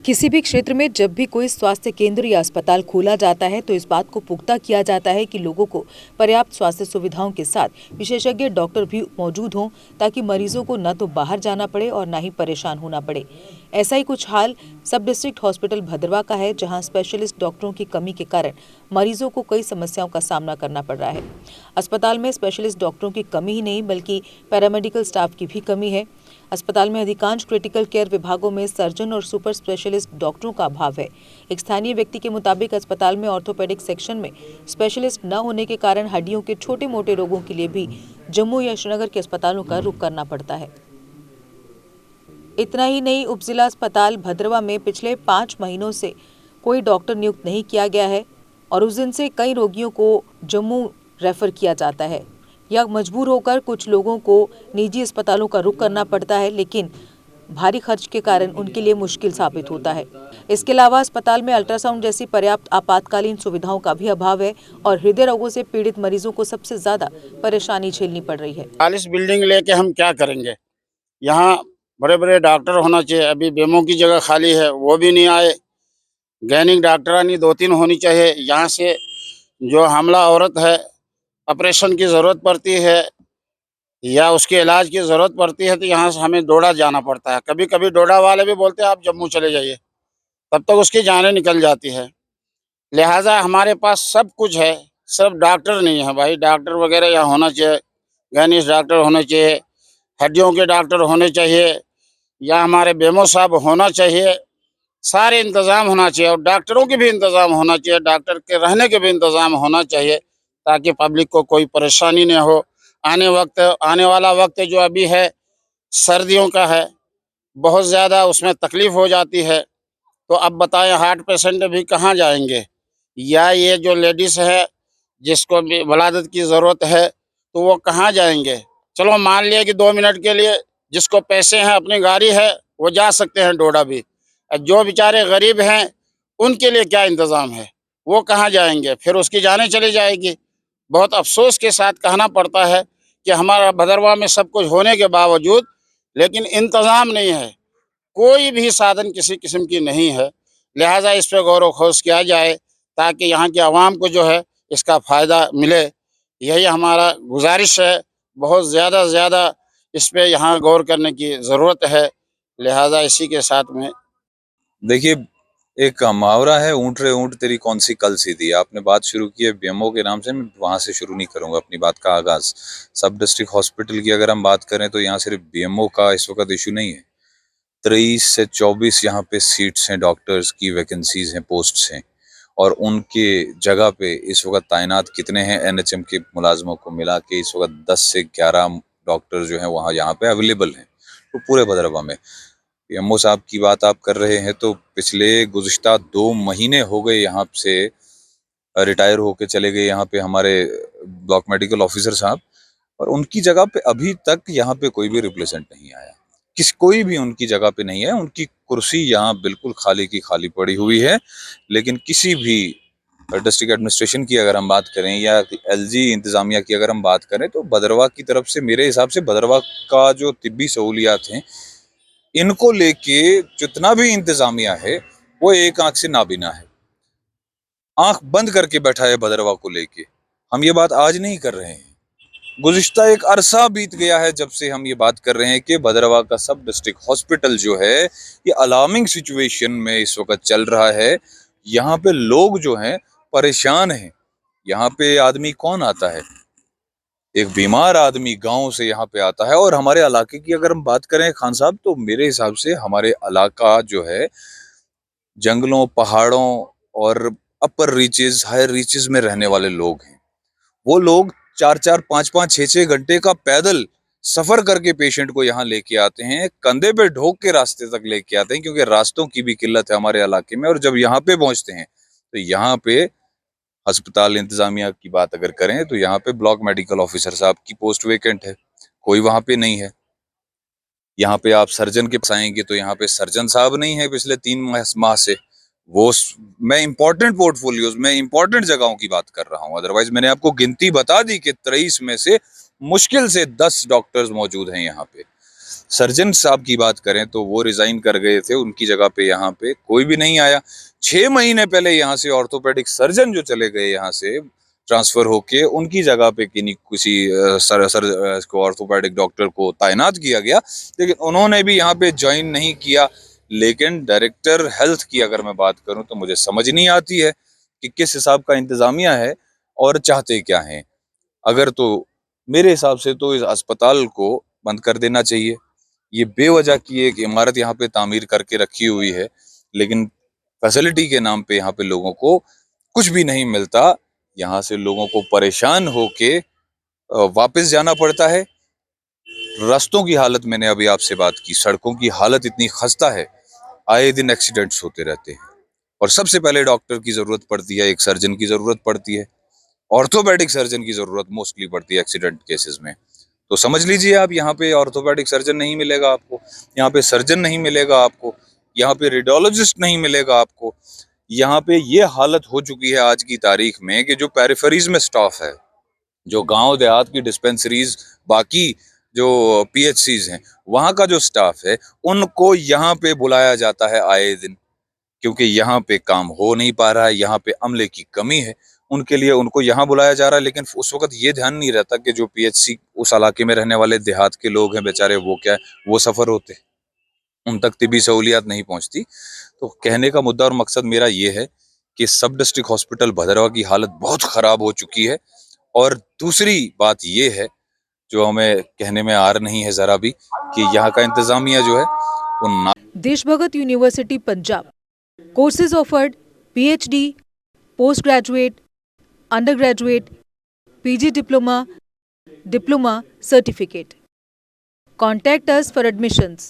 किसी भी क्षेत्र में जब भी कोई स्वास्थ्य केंद्र या अस्पताल खोला जाता है तो इस बात को पुख्ता किया जाता है कि लोगों को पर्याप्त स्वास्थ्य सुविधाओं के साथ विशेषज्ञ डॉक्टर भी मौजूद हों ताकि मरीजों को न तो बाहर जाना पड़े और न ही परेशान होना पड़े। ऐसा ही कुछ हाल सब डिस्ट्रिक्ट हॉस्पिटल भद्रवा का है, जहां स्पेशलिस्ट डॉक्टरों की कमी के कारण मरीजों को कई समस्याओं का सामना करना पड़ रहा है। अस्पताल में स्पेशलिस्ट डॉक्टरों की कमी ही नहीं बल्कि पैरामेडिकल स्टाफ की भी कमी है। अस्पताल में अधिकांश क्रिटिकल केयर विभागों में सर्जन और सुपर स्पेशलिस्ट डॉक्टरों का अभाव है। एक स्थानीय व्यक्ति के मुताबिक अस्पताल में ऑर्थोपेडिक सेक्शन में स्पेशलिस्ट न होने के कारण हड्डियों के छोटे मोटे रोगों के लिए भी जम्मू या श्रीनगर के अस्पतालों का रुख करना पड़ता है। इतना ही नहीं, उपजिला अस्पताल भद्रवा में पिछले 5 महीनों से कोई डॉक्टर नियुक्त नहीं किया गया है और उस दिन से कई रोगियों को जम्मू रेफर किया जाता है या मजबूर होकर कुछ लोगों को निजी अस्पतालों का रुख करना पड़ता है, लेकिन भारी खर्च के कारण उनके लिए मुश्किल साबित होता है। इसके अलावा अस्पताल में अल्ट्रासाउंड जैसी पर्याप्त आपातकालीन सुविधाओं का भी अभाव है और हृदय रोगों से पीड़ित मरीजों को सबसे ज्यादा परेशानी झेलनी पड़ रही है। 40 बिल्डिंग लेके हम क्या करेंगे? यहाँ बड़े बड़े डॉक्टर होना चाहिए। अभी बेमो की जगह खाली है, वो भी नहीं आए। गैनिक डॉक्टरानी 2-3 होनी चाहिए। यहाँ से जो हमला औरत है, ऑपरेशन की ज़रूरत पड़ती है या उसके इलाज की ज़रूरत पड़ती है तो यहाँ से हमें डोडा जाना पड़ता है। कभी कभी डोडा वाले भी बोलते हैं आप जम्मू चले जाइए, तब तक उसकी जानें निकल जाती है। लिहाजा हमारे पास सब कुछ है, सब डॉक्टर नहीं है भाई। डॉक्टर वगैरह यहाँ होना चाहिए, गैनिक डॉक्टर होने चाहिए, हड्डियों के डॉक्टर होने चाहिए या हमारे बेमो साहब होना चाहिए। सारे इंतज़ाम होना चाहिए और डॉक्टरों के भी इंतज़ाम होना चाहिए, डॉक्टर के रहने के भी इंतज़ाम होना चाहिए ताकि पब्लिक को कोई परेशानी न हो। आने वाला वक्त जो अभी है सर्दियों का है, बहुत ज़्यादा उसमें तकलीफ़ हो जाती है। तो अब बताएं हार्ट पेशेंट भी कहाँ जाएंगे, या ये जो लेडीज़ है जिसको भी वलादत की ज़रूरत है तो वो कहाँ जाएंगे? चलो मान लिया कि 2 मिनट के लिए जिसको पैसे हैं, अपनी गाड़ी है, वो जा सकते हैं डोडा भी। जो बेचारे गरीब हैं उनके लिए क्या इंतज़ाम है? वो कहाँ जाएंगे? फिर उसकी जानें चली जाएगी। बहुत अफसोस के साथ कहना पड़ता है कि हमारा भदरवा में सब कुछ होने के बावजूद लेकिन इंतज़ाम नहीं है, कोई भी साधन किसी किस्म की नहीं है। लिहाजा इस पे गौर व खोज किया जाए ताकि यहाँ की आवाम को जो है इसका फ़ायदा मिले। यही हमारा गुजारिश है। बहुत ज़्यादा से ज़्यादा इस पे यहाँ गौर करने की ज़रूरत है। लिहाजा इसी के साथ में देखिए, एक मुहावरा है, ऊँट रे ऊँट तेरी कौन सी कल सी थी। आपने बात शुरू की है बीएमओ के नाम से, मैं वहाँ से शुरू नहीं करूँगा अपनी बात का आगाज़। सब डिस्ट्रिक्ट हॉस्पिटल की अगर हम बात करें तो यहाँ सिर्फ बीएमओ का इस वक्त इशू नहीं है। 23 से 24 यहाँ पे सीट्स हैं, डॉक्टर्स की वैकेंसीज हैं, पोस्ट्स हैं और उनके जगह पे इस वक्त तैनात कितने हैं एनएचएम के मुलाजमों को मिला के इस वक्त 10 से 11 डॉक्टर जो हैं वहाँ यहाँ पे अवेलेबल हैं तो पूरे भद्रवा में। पीएमओ साहब की बात आप कर रहे हैं तो पिछले गुज़िश्ता 2 महीने हो गए यहाँ से रिटायर होके चले गए यहाँ पे हमारे ब्लॉक मेडिकल ऑफिसर साहब, और उनकी जगह पे अभी तक यहाँ पे कोई भी रिप्लेसेंट नहीं आया। कोई भी उनकी जगह पे नहीं है। उनकी कुर्सी यहाँ बिल्कुल खाली की खाली पड़ी हुई है। लेकिन किसी भी डिस्ट्रिक्ट एडमिनिस्ट्रेशन की अगर हम बात करें या एलजी इंतजामिया की अगर हम बात करें तो भद्रवा की तरफ से मेरे हिसाब से भद्रवा का जो तिब्बी सहूलियात हैं इनको लेके जितना भी इंतजामिया है वो एक आंख से नाबीना है, आंख बंद करके बैठा है भद्रवा को लेके। हम ये बात आज नहीं कर रहे हैं, गुज़िश्ता एक अरसा बीत गया है जब से हम ये बात कर रहे हैं कि भद्रवा का सब डिस्ट्रिक्ट हॉस्पिटल जो है ये अलार्मिंग सिचुएशन में इस वक्त चल रहा है। यहाँ पे लोग जो हैं परेशान हैं। यहाँ पे आदमी कौन आता है? एक बीमार आदमी गांव से यहाँ पे आता है। और हमारे इलाके की अगर हम बात करें खान साहब तो मेरे हिसाब से हमारे इलाका जो है जंगलों, पहाड़ों और अपर रीचेस, हायर रीचेस में रहने वाले लोग हैं। वो लोग 4-4, 5-5, 6-6 घंटे का पैदल सफर करके पेशेंट को यहाँ लेके आते हैं, कंधे पे ढोक के रास्ते तक लेके आते हैं क्योंकि रास्तों की भी किल्लत है हमारे इलाके में। और जब यहाँ पे पहुंचते हैं तो यहाँ पे अस्पताल इंतजामिया की बात अगर करें तो यहाँ पे ब्लॉक मेडिकल ऑफिसर साहब की पोस्ट वेकेंट है, कोई वहां पे नहीं है। यहाँ पे आप सर्जन के पास आएंगे तो यहाँ पे सर्जन साहब नहीं है पिछले 3 माह से। वो मैं इंपॉर्टेंट पोर्टफोलियोज में इंपॉर्टेंट जगहों की बात कर रहा हूँ। अदरवाइज मैंने आपको गिनती बता दी कि 23 में से मुश्किल से 10 डॉक्टर्स मौजूद हैं यहाँ पे। सर्जन साहब की बात करें तो वो रिजाइन कर गए थे, उनकी जगह पे यहाँ पे कोई भी नहीं आया। 6 महीने पहले यहाँ से ऑर्थोपेडिक सर्जन जो चले गए यहाँ से ट्रांसफर होके, उनकी जगह पे किसी ऑर्थोपेडिक डॉक्टर को तैनात किया गया, लेकिन उन्होंने भी यहाँ पे ज्वाइन नहीं किया। लेकिन डायरेक्टर हेल्थ की अगर मैं बात करूं तो मुझे समझ नहीं आती है कि किस हिसाब का इंतजामिया है और चाहते क्या हैं। अगर तो मेरे हिसाब से तो इस अस्पताल को बंद कर देना चाहिए। ये बेवजह की एक इमारत यहाँ पे तामीर करके रखी हुई है, लेकिन फैसिलिटी के नाम पे यहाँ पे लोगों को कुछ भी नहीं मिलता। यहाँ से लोगों को परेशान होके वापस जाना पड़ता है। रास्तों की हालत, मैंने अभी आपसे बात की, सड़कों की हालत इतनी खस्ता है, आए दिन एक्सीडेंट्स होते रहते हैं। और सबसे पहले डॉक्टर की जरूरत पड़ती है, एक सर्जन की जरूरत पड़ती है, ऑर्थोपेडिक सर्जन की जरूरत मोस्टली पड़ती है एक्सीडेंट केसेस में। तो समझ लीजिए आप, यहाँ पे ऑर्थोपेडिक सर्जन नहीं मिलेगा आपको, यहाँ पे सर्जन नहीं मिलेगा आपको, यहाँ पे रेडियोलॉजिस्ट नहीं मिलेगा आपको। यहाँ पे ये हालत हो चुकी है आज की तारीख में कि जो पेरिफेरीज में स्टाफ है, जो गांव देहात की डिस्पेंसरीज, बाकी जो पीएचसीज हैं, वहाँ का जो स्टाफ है, उनको यहाँ पे बुलाया जाता है आए दिन, क्योंकि यहाँ पे काम हो नहीं पा रहा है, यहाँ पे अमले की कमी है, उनके लिए उनको यहाँ बुलाया जा रहा है। लेकिन उस वक्त ये ध्यान नहीं रहता कि जो पीएचसी उस इलाके में रहने वाले देहात के लोग हैं बेचारे, वो क्या है, वो सफर होते, उन तक तिबी सहूलियात नहीं पहुंचती। तो कहने का मुद्दा और मकसद मेरा ये है कि सब डिस्ट्रिक्ट हॉस्पिटल भदरवा की हालत बहुत खराब हो चुकी है। और दूसरी बात ये है जो हमें कहने में आ नहीं है जरा भी, कि यहाँ का इंतजामिया जो है वो Deshbhagat university Punjab courses offered PhD, post graduate, under graduate, PG diploma, diploma certificate. Contact us for admissions.